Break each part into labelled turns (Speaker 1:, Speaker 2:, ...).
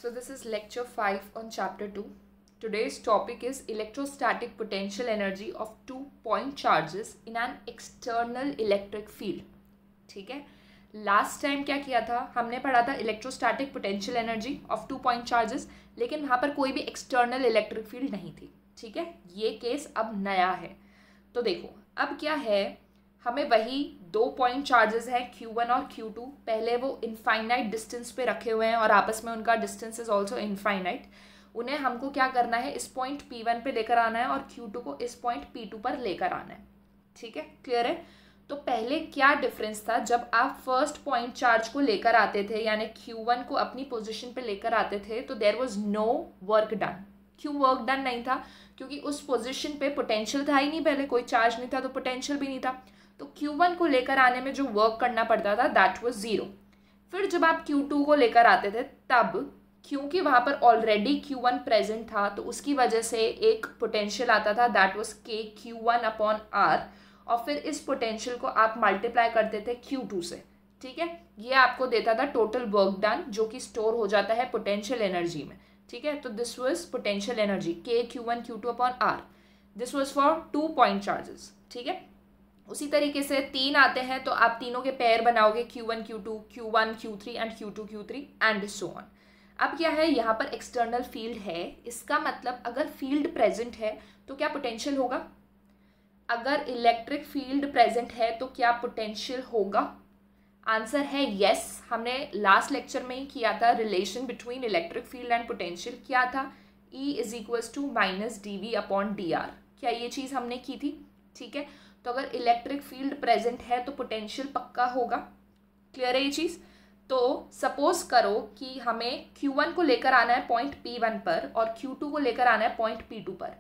Speaker 1: So this is lecture 5 on chapter 2. Today's topic is electrostatic potential energy of 2-point charges in an external electric field. ठीक है, last time क्या किया था, हमने पढ़ा था electrostatic potential energy of 2-point charges, लेकिन वहाँ पर कोई भी एक्सटर्नल इलेक्ट्रिक फील्ड नहीं थी. ठीक है, ये केस अब नया है. तो देखो अब क्या है, हमें वही 2-point चार्जेस हैं Q1 और Q2. पहले वो इनफाइनाइट डिस्टेंस पे रखे हुए हैं और आपस में उनका डिस्टेंस इज ऑल्सो इनफाइनाइट. उन्हें हमको क्या करना है, इस पॉइंट P1 पे लेकर आना है और Q2 को इस पॉइंट P2 पर लेकर आना है. ठीक है, क्लियर है. तो पहले क्या डिफरेंस था, जब आप फर्स्ट पॉइंट चार्ज को लेकर आते थे यानी Q1 को अपनी पोजीशन पे लेकर आते थे, तो there was no work done. क्यों वर्क डन नहीं था? क्योंकि उस पोजीशन पे पोटेंशियल था ही नहीं, पहले कोई चार्ज नहीं था तो पोटेंशियल भी नहीं था. तो Q1 को लेकर आने में जो वर्क करना पड़ता था दैट वाज 0. फिर जब आप Q2 को लेकर आते थे तब क्योंकि वहाँ पर ऑलरेडी Q1 प्रेजेंट था तो उसकी वजह से एक पोटेंशियल आता था दैट वाज KQ1/R, और फिर इस पोटेंशियल को आप मल्टीप्लाई करते थे Q2 से. ठीक है, ये आपको देता था टोटल वर्क डन जो कि स्टोर हो जाता है पोटेंशियल एनर्जी में. ठीक है, तो this was potential energy KQ1Q2/R. This was for 2-point charges. ठीक है, उसी तरीके से 3 आते हैं तो आप तीनों के पेयर बनाओगे Q1 Q2, Q1 Q3 and Q2 Q3 and so on. अब क्या है, यहाँ पर एक्सटर्नल फील्ड है, इसका मतलब अगर फील्ड प्रेजेंट है तो क्या पोटेंशियल होगा? अगर इलेक्ट्रिक फील्ड प्रेजेंट है तो क्या पोटेंशियल होगा? आंसर है यस. हमने लास्ट लेक्चर में ही किया था relation between electric field and potential. क्या था? E = -dV/dr. क्या ये चीज़ हमने की थी? ठीक है, तो अगर इलेक्ट्रिक फील्ड प्रेजेंट है तो पोटेंशियल पक्का होगा. क्लियर है ये चीज़? तो सपोज करो कि हमें Q1 को लेकर आना है पॉइंट P1 पर और Q2 को लेकर आना है पॉइंट P2 पर.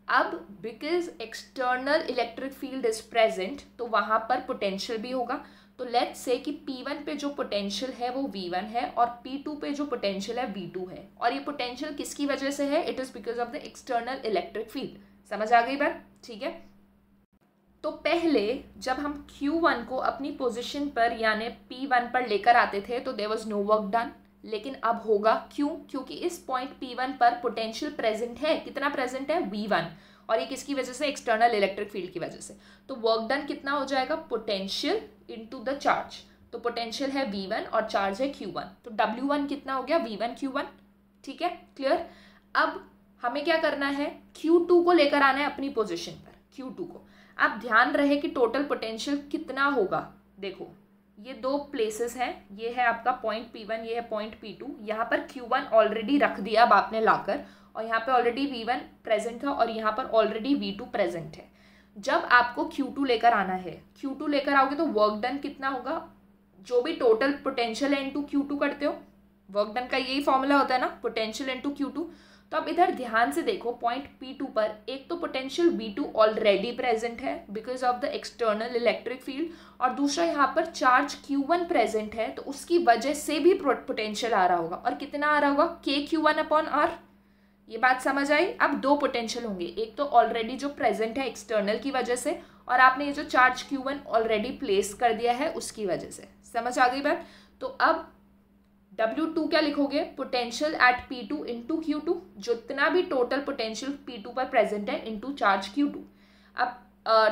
Speaker 1: अब because external electric field is present तो वहाँ पर पोटेंशियल भी होगा. तो लेट्स से कि P1 पे जो पोटेंशियल है वो V1 है और P2 पे जो पोटेंशियल है V2 है. और ये पोटेंशियल किसकी वजह से है? It is because of the external electric field. समझ आ गई बात? ठीक है, तो पहले जब हम Q1 को अपनी पोजीशन पर यानी P1 पर लेकर आते थे तो there was no work done. लेकिन अब होगा. क्यों? क्योंकि इस पॉइंट P1 पर पोटेंशियल प्रेजेंट है. कितना प्रेजेंट है? V1. और ये किसकी वजह से? एक्सटर्नल इलेक्ट्रिक फील्ड की वजह से. तो वर्क डन कितना हो जाएगा? Potential into the charge. तो पोटेंशियल है V1 और चार्ज है Q1, तो W1 कितना हो गया? V1Q1. ठीक है, क्लियर. अब हमें क्या करना है, Q2 को लेकर आना है अपनी पोजिशन पर. Q2 को अब ध्यान रहे कि टोटल पोटेंशियल कितना होगा. देखो ये 2 प्लेसेस हैं, ये है आपका पॉइंट P1, ये है पॉइंट P2. यहाँ पर Q1 ऑलरेडी रख दिया अब आपने लाकर, और यहाँ पे ऑलरेडी V1 प्रेजेंट था और यहाँ पर ऑलरेडी V2 प्रेजेंट है. जब आपको Q2 लेकर आना है, Q2 लेकर आओगे तो वर्क डन कितना होगा? जो भी टोटल पोटेंशियल है इंटू Q2 करते हो, वर्क डन का यही फॉर्मूला होता है ना, पोटेंशियल इंटू Q2. तो अब इधर ध्यान से देखो पॉइंट P2 पर एक तो पोटेंशियल V2 ऑलरेडी प्रेजेंट है because of the external electric field, और दूसरा यहाँ पर चार्ज Q1 प्रेजेंट है तो उसकी वजह से भी पोटेंशियल आ रहा होगा. और कितना आ रहा होगा? KQ1/R. ये बात समझ आई? अब 2 पोटेंशियल होंगे, एक तो ऑलरेडी जो प्रेजेंट है एक्सटर्नल की वजह से, और आपने ये जो चार्ज Q1 ऑलरेडी प्लेस कर दिया है उसकी वजह से. समझ आ गई बात? तो अब W2 क्या लिखोगे? Potential at P2 into Q2, जितना भी टोटल पोटेंशियल P2 पर प्रेजेंट है इंटू चार्ज Q2. अब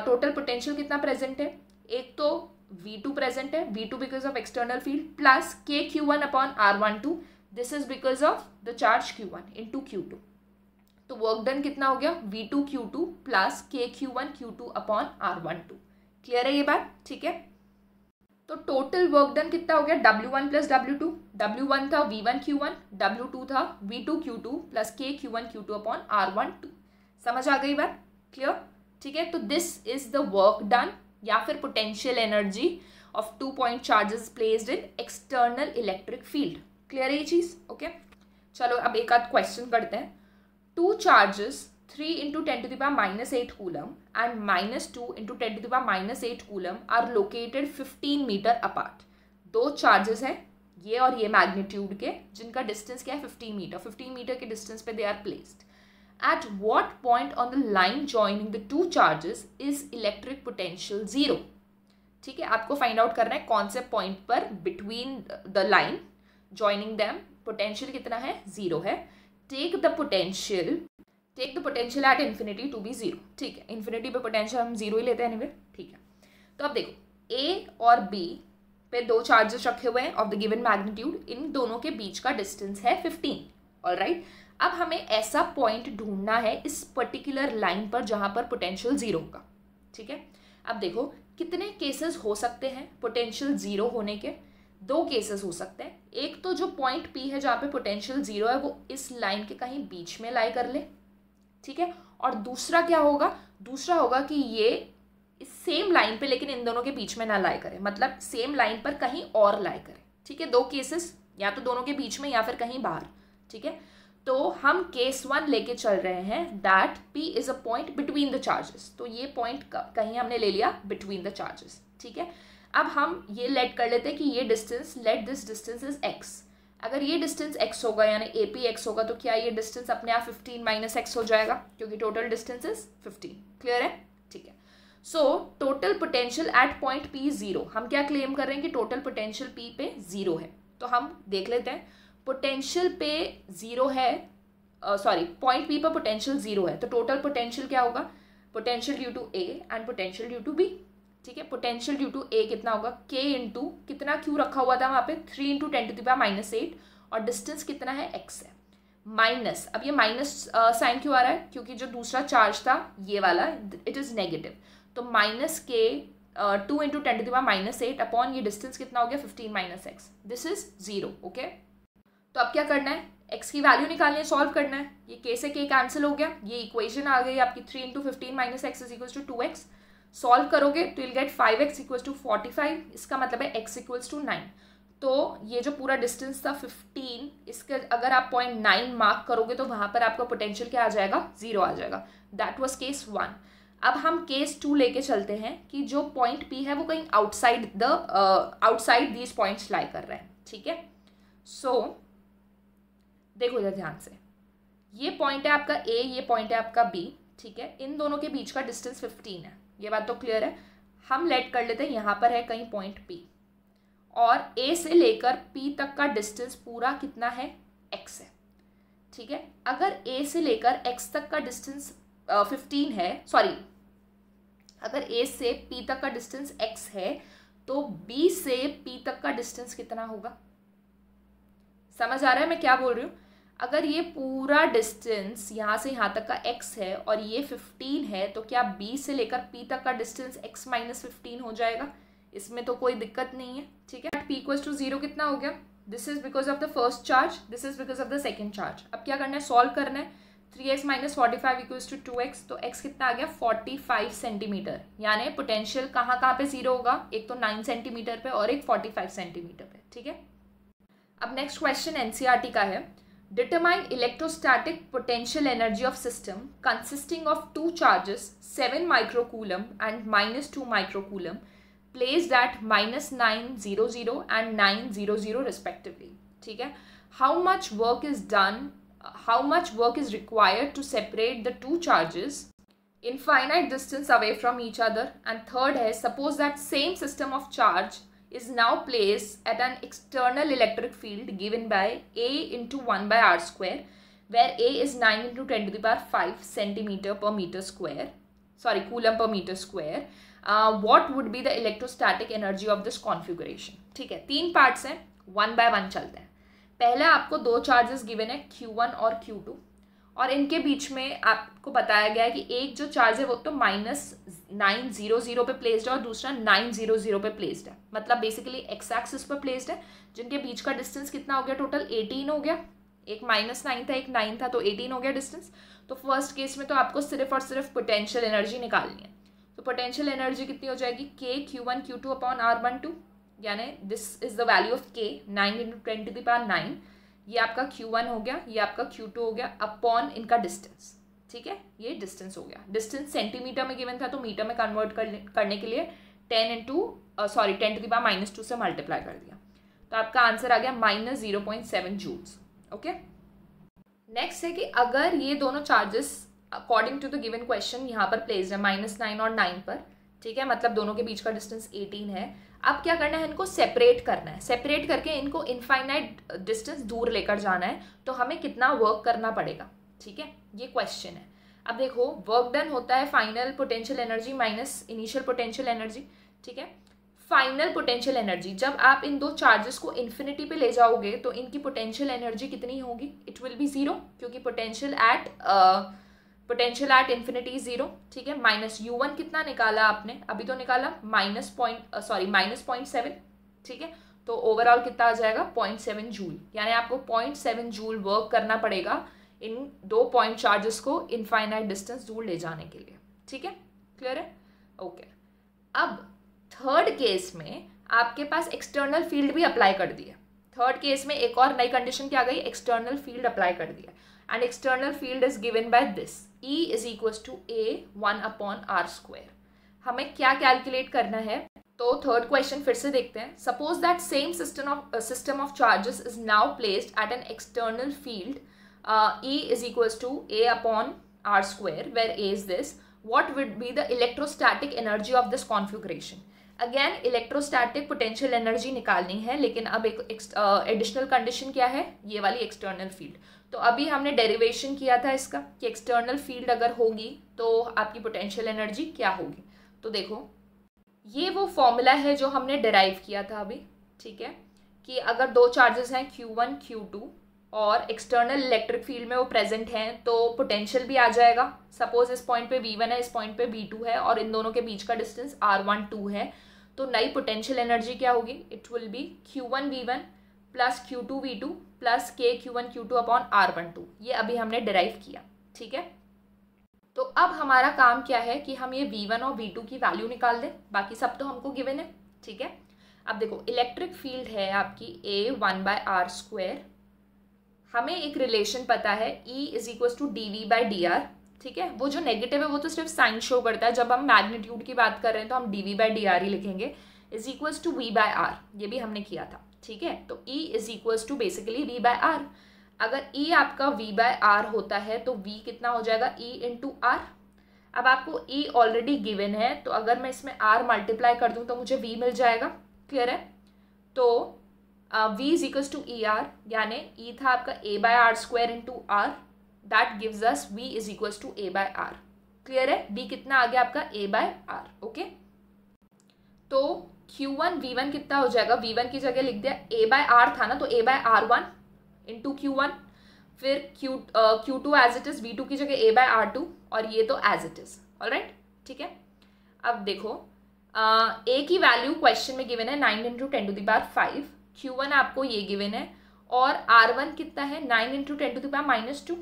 Speaker 1: टोटल पोटेंशियल कितना प्रेजेंट है? एक तो V2 प्रेजेंट है, V2 because of external field, plus KQ1/R12. This is because of the charge Q1 into Q2. तो वर्क डन कितना हो गया? V2Q2 plus KQ1Q2/R12. क्लियर है ये बात? ठीक है, तो टोटल वर्क डन कितना हो गया? W1 plus W2. W1 था V1Q1, W2 था V2Q2 प्लस KQ1Q2/R12. समझ आ गई बात? क्लियर? ठीक है, तो this is the work done या फिर potential energy of 2-point charges placed in external electric field. Clear है ये चीज? ओके, चलो अब एक आध क्वेश्चन करते हैं. 2 charges 3 × 10⁻⁸ coulomb and -2 × 10⁻⁸ coulomb are located 15 metre apart. 2 charges हैं, ये और ये मैग्नीट्यूड के, जिनका डिस्टेंस क्या है? 15 मीटर. 15 मीटर के डिस्टेंस पे they are placed. At what point on the line joining the 2 charges is electric potential 0. ठीक है, आपको फाइंड आउट करना है कौन से पॉइंट पर between the line joining them potential कितना है, 0 है। Take the potential at infinity to be 0, ठीक है, इन्फिनिटी पे पोटेंशियल हम 0 ही लेते हैं एनीवे, ठीक है। तो अब देखो ए और बी पे दो चार्जेस रखे हुए हैं ऑफ द गिवन मैग्नीट्यूड, इन दोनों के बीच का डिस्टेंस है 15, ऑलराइट। अब हमें ऐसा पॉइंट ढूंढना है इस पर्टिकुलर लाइन पर जहां पर पोटेंशियल 0 होगा, ठीक है। अब देखो कितने केसेस हो सकते हैं पोटेंशियल 0 होने के, 2 केसेस हो सकते हैं। एक तो जो पॉइंट पी है जहाँ पे पोटेंशियल 0 है वो इस लाइन के कहीं बीच में लाई कर ले, ठीक है। और दूसरा क्या होगा, दूसरा होगा कि ये इस सेम लाइन पे लेकिन इन दोनों के बीच में ना लाई करे, मतलब सेम लाइन पर कहीं और लाई करे, ठीक है। 2 केसेस, या तो दोनों के बीच में या फिर कहीं बाहर, ठीक है। तो हम केस 1 लेके चल रहे हैं that P is a point between the charges, तो ये पॉइंट कहीं हमने ले लिया बिटवीन द चार्जेस, ठीक है। अब हम ये लेट कर लेते हैं कि ये distance, let this distance is x। अगर ये डिस्टेंस x होगा यानी AP x होगा तो क्या ये डिस्टेंस अपने आप 15 माइनस x हो जाएगा, क्योंकि टोटल डिस्टेंस इज 15, क्लियर है, ठीक है। So total potential at point P 0, हम क्या क्लेम कर रहे हैं कि टोटल पोटेंशियल P पे 0 है। तो हम देख लेते हैं, पोटेंशियल पे 0 है, सॉरी पॉइंट P पर पोटेंशियल 0 है, तो टोटल पोटेंशियल क्या होगा, potential due to A and potential due to B, ठीक है। पोटेंशियल ड्यू टू A कितना होगा, K इंटू कितना Q रखा हुआ था वहाँ पे 3 इंटू 10⁻⁻8, और डिस्टेंस कितना है x है, माइनस, अब ये माइनस साइन क्यों आ रहा है, क्योंकि जो दूसरा चार्ज था ये वाला इट इज़ नेगेटिव, तो माइनस K 2 इंटू 10⁻⁸ अपॉन ये डिस्टेंस कितना हो गया 15 minus x, this is 0, okay. तो अब क्या करना है, x की वैल्यू निकालनी है, सॉल्व करना है। ये k से k कैंसिल हो गया, ये इक्वेशन आ गई आपकी 3 into 15 minus x is equals to 2x। Solve करोगे तो will get 5x equals to 45, इसका मतलब है x इक्वल्स टू 9। तो ये जो पूरा डिस्टेंस था 15, इसके अगर आप 0.9 मार्क करोगे तो वहाँ पर आपका पोटेंशियल क्या आ जाएगा, 0 आ जाएगा। That was case 1। अब हम केस 2 लेके चलते हैं कि जो पॉइंट P है वो कहीं आउटसाइड दीज पॉइंट्स लाई कर रहे हैं, ठीक है। सो देखो इधर ध्यान से, ये पॉइंट है आपका A, ये पॉइंट है आपका B, ठीक है। इन दोनों के बीच का डिस्टेंस 15 है, ये बात तो क्लियर है। हम लेट कर लेते हैं यहाँ पर है कहीं पॉइंट P, और A से लेकर P तक का डिस्टेंस पूरा कितना है, x है, ठीक है। अगर A से लेकर x तक का डिस्टेंस 15 है, सॉरी अगर A से P तक का डिस्टेंस x है तो B से P तक का डिस्टेंस कितना होगा, समझ आ रहा है मैं क्या बोल रही हूँ। अगर ये पूरा डिस्टेंस यहाँ से यहाँ तक का x है और ये 15 है, तो क्या B से लेकर P तक का डिस्टेंस x माइनस 15 हो जाएगा, इसमें तो कोई दिक्कत नहीं है, ठीक है। P इक्वल्स टू 0 कितना हो गया, this is because of the first charge, this is because of the second charge. अब क्या करना है, सॉल्व करना है। 3x minus 45 equals to 2x, तो x कितना आ गया 45 सेंटीमीटर, यानी पोटेंशियल कहाँ पे 0 होगा, एक तो 9 सेंटीमीटर पे और एक 45 सेंटीमीटर पे, ठीक है। अब नेक्स्ट क्वेश्चन एनसीईआरटी का है, determine electrostatic potential energy of system consisting of 2 charges 7 microcoulomb and -2 microcoulomb placed at -900 and 900 respectively, ठीक है। How much work is required to separate the 2 charges infinite distance away from each other? And third है, suppose that same system of charge is now placed at an external electric field given by A into 1 by r square, where A is 9 into 10⁵ centimeter per meter square, sorry coulomb per meter square. What would be the electrostatic energy of this configuration? ठीक है, 3 parts हैं, 1 by 1 चलते हैं। पहला आपको 2 charges given है Q1 और Q2, और इनके बीच में आपको बताया गया है कि एक जो चार्ज है वो तो -900 पे प्लेस्ड है और दूसरा 900 पे प्लेस्ड है, मतलब बेसिकली एक्स एक्सिस पर प्लेस्ड है, जिनके बीच का डिस्टेंस कितना हो गया, टोटल 18 हो गया। एक -9 था एक 9 था, तो 18 हो गया डिस्टेंस। तो फर्स्ट केस में तो आपको सिर्फ और सिर्फ पोटेंशियल एनर्जी निकालनी है। तो पोटेंशियल एनर्जी कितनी हो जाएगी, K Q1 Q2 upon R12, यानी this is the value of K, 9 into 10⁹, ये आपका Q1 हो गया, ये आपका Q2 हो गया, अपॉन इनका डिस्टेंस, ठीक है। ये डिस्टेंस हो गया, डिस्टेंस सेंटीमीटर में गिवन था तो मीटर में कन्वर्ट करने के लिए 10⁻2 से मल्टीप्लाई कर दिया, तो आपका आंसर आ गया -0.7 जूल्स, ओके। नेक्स्ट है कि अगर ये दोनों charges according to the given question यहाँ पर प्लेस्ड है -9 और 9 पर, ठीक है, मतलब दोनों के बीच का डिस्टेंस 18 है। अब क्या करना है, इनको सेपरेट करना है, सेपरेट करके इनको इनफाइनाइट डिस्टेंस दूर लेकर जाना है। तो हमें कितना वर्क करना पड़ेगा, ठीक है, ये क्वेश्चन है। अब देखो, वर्क डन होता है final potential energy minus initial potential energy, ठीक है। फाइनल पोटेंशियल एनर्जी, जब आप इन दो चार्जेस को इन्फिनिटी पे ले जाओगे तो इनकी पोटेंशियल एनर्जी कितनी होगी, इट विल बी जीरो, क्योंकि पोटेंशियल एट इन्फिनिटी जीरो, ठीक है। माइनस U1 कितना निकाला आपने, अभी तो निकाला माइनस 0.7, ठीक है। तो ओवरऑल कितना आ जाएगा 0.7 जूल, यानी आपको 0.7 जूल वर्क करना पड़ेगा इन दो पॉइंट चार्जेस को इनफाइनाइट डिस्टेंस दूर ले जाने के लिए, ठीक है, क्लियर है, ओके। अब थर्ड केस में आपके पास एक्सटर्नल फील्ड भी अप्लाई कर दिया। थर्ड केस में एक और नई कंडीशन क्या गई, एक्सटर्नल फील्ड अप्लाई कर दिया, and external field is given by this, E is equals to A1/r²। हमें क्या कैलकुलेट करना है, तो थर्ड क्वेश्चन फिर से देखते हैं। Suppose that same system of charges is now placed at an external field E is equals to A/r², where A is this. What would be the electrostatic energy of this configuration? Again, electrostatic potential energy निकालनी है, लेकिन अब एक additional condition क्या है, ये वाली external field. तो अभी हमने डेरिवेशन किया था इसका कि एक्सटर्नल फील्ड अगर होगी तो आपकी पोटेंशियल एनर्जी क्या होगी। तो देखो, ये वो फॉर्मूला है जो हमने डिराइव किया था अभी, ठीक है, कि अगर दो चार्जेस हैं Q1 Q2 और एक्सटर्नल इलेक्ट्रिक फील्ड में वो प्रेजेंट हैं तो पोटेंशियल भी आ जाएगा। सपोज इस पॉइंट पे V1 है, इस पॉइंट पे V2 है, और इन दोनों के बीच का डिस्टेंस R12 है, तो नई पोटेंशियल एनर्जी क्या होगी, it will be Q1V1 plus Q2V2 plus K(Q1Q2)/R12। ये अभी हमने डिराइव किया, ठीक है। तो अब हमारा काम क्या है कि हम ये V1 और V2 की वैल्यू निकाल दें, बाकी सब तो हमको गिवन है, ठीक है। अब देखो, इलेक्ट्रिक फील्ड है आपकी A1/r², हमें एक रिलेशन पता है E is equals to dV/dr, ठीक है। वो जो नेगेटिव है वो तो सिर्फ साइन शो करता है, जब हम मैग्नीट्यूड की बात कर रहे हैं तो हम dV/dr ही लिखेंगे, इज इक्वल्स टू V/r, ये भी हमने किया था, ठीक है। तो E is equals to basically V/r। अगर E आपका V/r होता है तो V कितना हो जाएगा, E इंटू R। अब आपको E ऑलरेडी गिवन है, तो अगर मैं इसमें R मल्टीप्लाई कर दूं तो मुझे V मिल जाएगा, क्लियर है। तो V is equals to ER, यानी E था आपका A/r² into R, that gives us V is equals to A/r, clear है। V कितना आ गया आपका A/r, ओके। तो Q1 V1 कितना हो जाएगा, V1 की जगह लिख दिया, A/r था ना, तो A/r1 इंटू Q1, फिर Q2 as it is, V2 की जगह A/r2, और ये तो एज इट इज, ऑलराइट, ठीक है। अब देखो, A की वैल्यू क्वेश्चन में गिवन है 9 × 10⁵, Q1 आपको ये गिवन है, और R1 कितना है 9 × 10⁻²।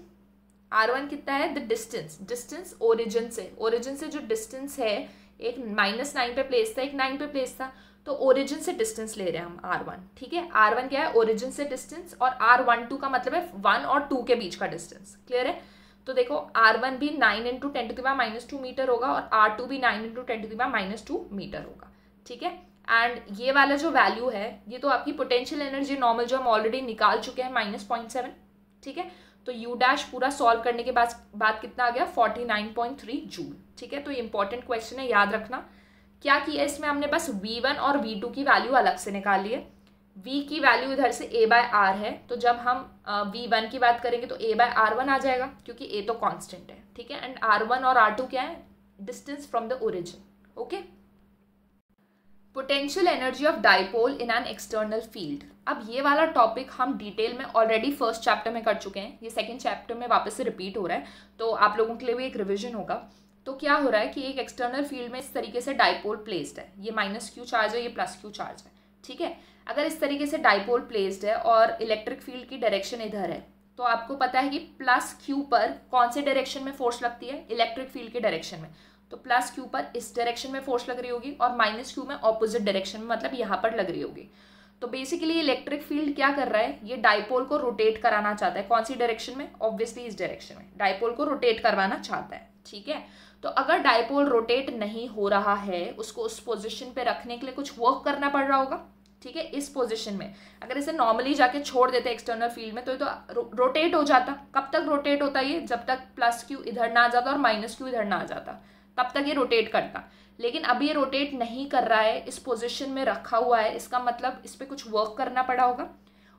Speaker 1: R1 कितना है, द डिस्टेंस ओरिजिन से जो डिस्टेंस है, एक -9 पे प्लेस था, एक 9 पे प्लेस था, तो ओरिजिन से डिस्टेंस ले रहे हैं हम R1, ठीक है। R1 क्या है, ओरिजिन से डिस्टेंस, और R12 का मतलब है 1 और 2 के बीच का डिस्टेंस, क्लियर है। तो देखो, R1 भी 9 × 10⁻² मीटर होगा, और R2 भी 9 × 10⁻² मीटर होगा, ठीक है। एंड ये वाला जो वैल्यू है, ये तो आपकी पोटेंशियल एनर्जी नॉर्मल जो हम ऑलरेडी निकाल चुके हैं, -0.7, ठीक है। तो U' पूरा सॉल्व करने के बाद कितना आ गया, 49.3 जूल, ठीक है। तो ये इंपॉर्टेंट क्वेश्चन है, याद रखना। क्या किया इसमें हमने, बस V1 और V2 की वैल्यू अलग से निकाल ली है। V की वैल्यू इधर से A/r है, तो जब हम V1 की बात करेंगे तो A/r1 आ जाएगा, क्योंकि A तो कांस्टेंट है, ठीक है। एंड R1 और R2 क्या है, distance from the origin, okay. Potential energy of dipole in an external field. अब ये वाला टॉपिक हम डिटेल में ऑलरेडी फर्स्ट चैप्टर में कर चुके हैं, ये सेकंड चैप्टर में वापस से रिपीट हो रहा है, तो आप लोगों के लिए भी एक रिवीजन होगा। तो क्या हो रहा है कि एक एक्सटर्नल फील्ड में इस तरीके से डाइपोल प्लेस्ड है, ये -Q चार्ज है, ये +Q चार्ज है, ठीक है। अगर इस तरीके से डाइपोल प्लेस्ड है और इलेक्ट्रिक फील्ड की डायरेक्शन इधर है, तो आपको पता है कि +Q पर कौन से डायरेक्शन में फोर्स लगती है, इलेक्ट्रिक फील्ड के डायरेक्शन में। तो +Q पर इस डायरेक्शन में फोर्स लग रही होगी, और -Q में ऑपोजिट डायरेक्शन में, मतलब यहाँ पर लग रही होगी। तो बेसिकली इलेक्ट्रिक फील्ड क्या कर रहा है, ये डाइपोल को रोटेट कराना चाहता है, कौन सी डायरेक्शन में, ऑब्वियसली इस डायरेक्शन में डाइपोल को रोटेट करवाना चाहता है, ठीक है। तो अगर डाइपोल रोटेट नहीं हो रहा है, उसको उस पोजीशन पे रखने के लिए कुछ वर्क करना पड़ रहा होगा, ठीक है। इस पोजीशन में अगर इसे नॉर्मली जाके छोड़ देते एक्सटर्नल फील्ड में, तो ये तो रोटेट हो जाता। कब तक रोटेट होता है ये, जब तक +Q इधर ना आ जाता और -Q इधर ना आ जाता, तब तक ये रोटेट करता। लेकिन अब ये रोटेट नहीं कर रहा है, इस पोजीशन में रखा हुआ है, इसका मतलब इस पर कुछ वर्क करना पड़ा होगा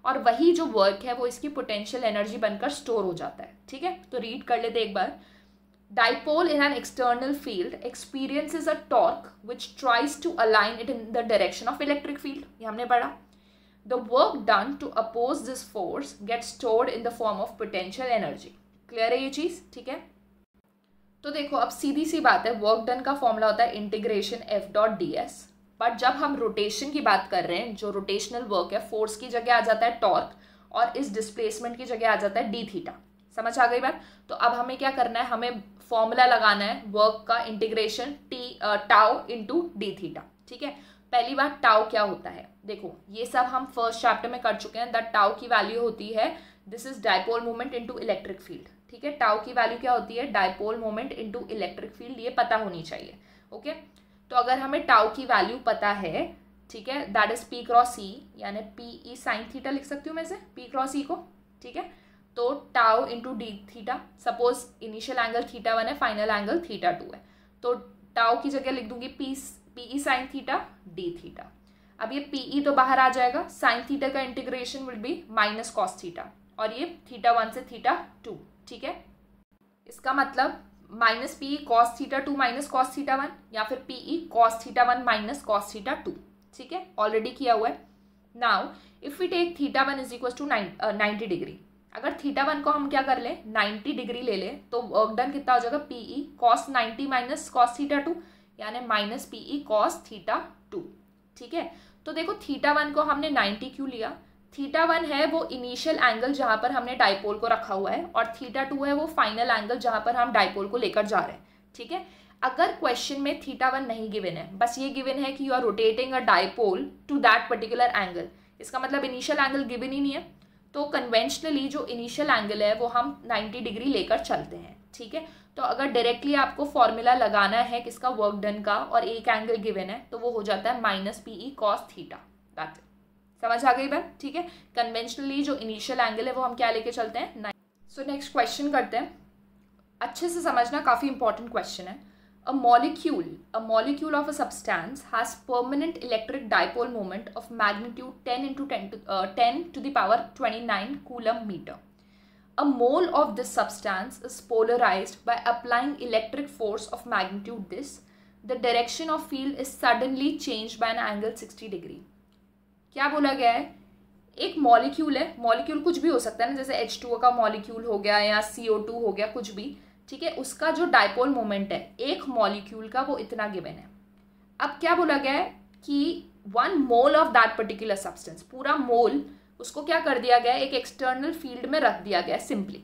Speaker 1: और वही जो वर्क है वो इसकी पोटेंशियल एनर्जी बनकर स्टोर हो जाता है। ठीक है, तो रीड कर लेते एक बार। Dipole in an external field experiences a torque which tries to align it in the direction of electric field. ये हमने पढ़ा। The work done to oppose this force gets stored in the form of potential energy. Clear है ये चीज़? ठीक है, तो देखो अब सीधी सी बात है, वर्क डन का फॉर्मूला होता है integration F dot D S, but जब हम रोटेशन की बात कर रहे हैं, जो रोटेशनल वर्क है, फोर्स की जगह आ जाता है टॉर्क और इस डिस्प्लेसमेंट की जगह आ जाता है डी थीटा। समझ आ गई बात? तो अब हमें क्या करना है, हमें फॉर्मूला लगाना है वर्क का, integration tau into D theta. ठीक है, पहली बात टाउ क्या होता है, देखो ये सब हम फर्स्ट चैप्टर में कर चुके हैं। द टाउ की वैल्यू होती है, this is dipole moment into electric field. ठीक है, टाउ की वैल्यू क्या होती है, dipole moment into electric field, ये पता होनी चाहिए। ओके, तो अगर हमें टाउ की वैल्यू पता है, ठीक है, दैट इज पी क्रॉस ई, यानी पी ई साइन थीटा लिख सकती हूँ मैं से पी क्रॉस ई को। ठीक है, तो tau into D theta, suppose initial angle theta 1 है, फाइनल एंगल थीटा 2 है, तो टाउ की जगह लिख दूंगी P sine theta D theta. अब ये पी तो बाहर आ जाएगा, साइन थीटा का integration will be minus cos theta, और ये थीटा 1 से थीटा 2। ठीक है, इसका मतलब minus P cos theta 2 minus cos theta 1, या फिर P cos theta 1 minus cos theta 2। ठीक है, ऑलरेडी किया हुआ है। Now if we take theta 1 is equal to 90 degree, अगर थीटा 1 को हम क्या कर लें 90 डिग्री ले लें, तो वर्क डन कितना हो जाएगा, PE cos 90 minus cos theta 2, यानी माइनस पीई कॉस थीटा 2। ठीक है, तो देखो थीटा 1 को हमने 90 क्यों लिया, थीटा 1 है वो इनिशियल एंगल जहां पर हमने डाइपोल को रखा हुआ है, और थीटा 2 है वो फाइनल एंगल जहां पर हम डाइपोल को लेकर जा रहे हैं। ठीक है, अगर क्वेश्चन में थीटा 1 नहीं गिवन है, बस ये गिवन है कि you are rotating a dipole to that particular angle, इसका मतलब इनिशियल एंगल गिवन ही नहीं है, तो कन्वेंशनली जो इनिशियल एंगल है वो हम 90 डिग्री लेकर चलते हैं। ठीक है, तो अगर डायरेक्टली आपको फॉर्मूला लगाना है किसका, वर्क डन का, और एक एंगल गिवन है, तो वो हो जाता है minus PE cos theta. That's it, समझ आ गई बात? ठीक है, कन्वेंशनली जो इनिशियल एंगल है वो हम क्या लेके चलते हैं। सो नेक्स्ट क्वेश्चन करते हैं, अच्छे से समझना, काफ़ी इंपॉर्टेंट क्वेश्चन है। A molecule of a substance has permanent electric dipole moment of magnitude 10 to the power 29 coulomb meter. A mole of this substance is polarized by applying electric force of magnitude this. The direction of field is suddenly changed by an angle 60 degree. क्या बोला गया है, एक molecule है, molecule कुछ भी हो सकता है ना, जैसे H2O का मॉलिक्यूल हो गया या CO2 हो गया, कुछ भी। ठीक है, उसका जो डाइपोल मोमेंट है एक मॉलिक्यूल का वो इतना गिवन है। अब क्या बोला गया है कि 1 mole of that particular substance, पूरा मोल उसको क्या कर दिया गया है, एक एक्सटर्नल फील्ड में रख दिया गया है सिंपली।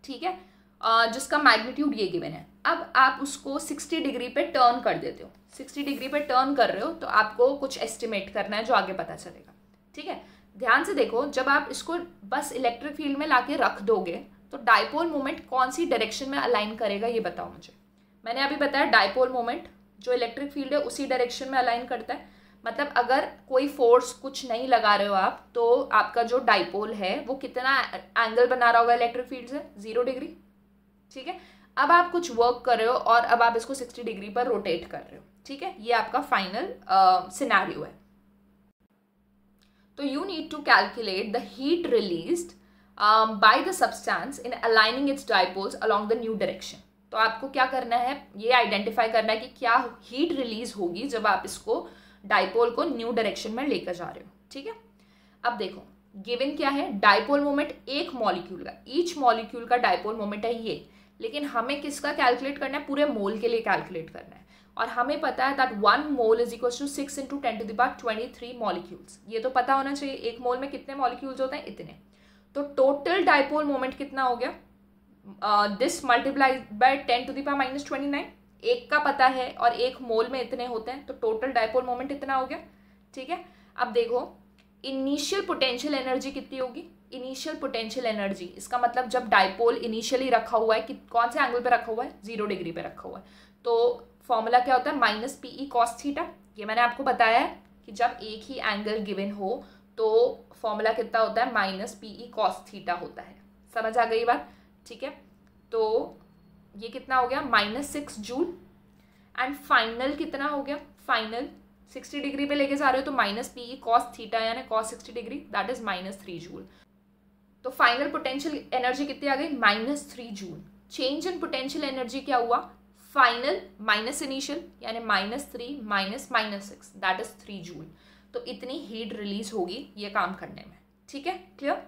Speaker 1: ठीक है, जिसका मैग्नीट्यूड ये गिवन है। अब आप उसको 60 डिग्री पे टर्न कर देते हो, 60 डिग्री पे टर्न कर रहे हो, तो आपको कुछ एस्टिमेट करना है जो आगे पता चलेगा। ठीक है, ध्यान से देखो, जब आप इसको बस इलेक्ट्रिक फील्ड में लाके रख दोगे तो डाइपोल मोमेंट कौन सी डायरेक्शन में अलाइन करेगा, ये बताओ मुझे। मैंने अभी बताया डाइपोल मोमेंट जो इलेक्ट्रिक फील्ड है उसी डायरेक्शन में अलाइन करता है, मतलब अगर कोई फोर्स कुछ नहीं लगा रहे हो आप, तो आपका जो डाइपोल है वो कितना एंगल बना रहा होगा इलेक्ट्रिक फील्ड से, 0 डिग्री। ठीक है, अब आप कुछ वर्क कर रहे हो और अब आप इसको 60 डिग्री पर रोटेट कर रहे हो। ठीक है, ये आपका फाइनल सिनेरियो है। तो you need to calculate the heat released by the substance in aligning its dipoles along the new direction. तो आपको क्या करना है, ये आइडेंटिफाई करना है कि क्या हीट रिलीज होगी जब आप इसको डाइपोल को न्यू डायरेक्शन में लेकर जा रहे हो। ठीक है, अब देखो गिवन क्या है, डाइपोल मोमेंट एक मॉलिक्यूल का, ईच मॉलिक्यूल का डाइपोल मोमेंट है ये, लेकिन हमें किसका कैलकुलेट करना है, पूरे मोल के लिए कैलकुलेट करना है। और हमें पता है that 1 mole is equal to 6 × 10⁻23 molecules. ये तो पता होना चाहिए, एक मोल में कितने मॉलिक्यूल्स होते हैं, इतने। तो टोटल डाइपोल मोमेंट कितना हो गया, दिस मल्टीप्लाइड बाय 10⁻⁻29, एक का पता है और एक मोल में इतने होते हैं, तो टोटल डाइपोल मोमेंट इतना हो गया। ठीक है, अब देखो इनिशियल पोटेंशियल एनर्जी कितनी होगी, इनिशियल पोटेंशियल एनर्जी, इसका मतलब जब डाइपोल इनिशियली रखा हुआ है कि कौन से एंगल पे रखा हुआ है, 0 डिग्री पे रखा हुआ है, तो फॉर्मूला क्या होता है, माइनस पीई कॉस थीटा। ये मैंने आपको बताया है कि जब एक ही एंगल गिवन हो तो फॉर्मूला कितना होता है, माइनस पीई कॉस थीटा होता है। समझ आ गई बात? ठीक है, तो ये कितना हो गया, -6 जूल, एंड फाइनल कितना हो गया, फाइनल 60 डिग्री पे लेके जा रहे हो तो माइनस पी कॉस थीटा यानी cos 60 degree, that is -3 joule. तो फाइनल पोटेंशियल एनर्जी कितनी आ गई, -3 joule. Change in potential energy क्या हुआ, फाइनल माइनस इनिशियल यानी -3 माइनस -6 दैट इज 3 जूल। तो इतनी हीट रिलीज होगी ये काम करने में, ठीक है, क्लियर।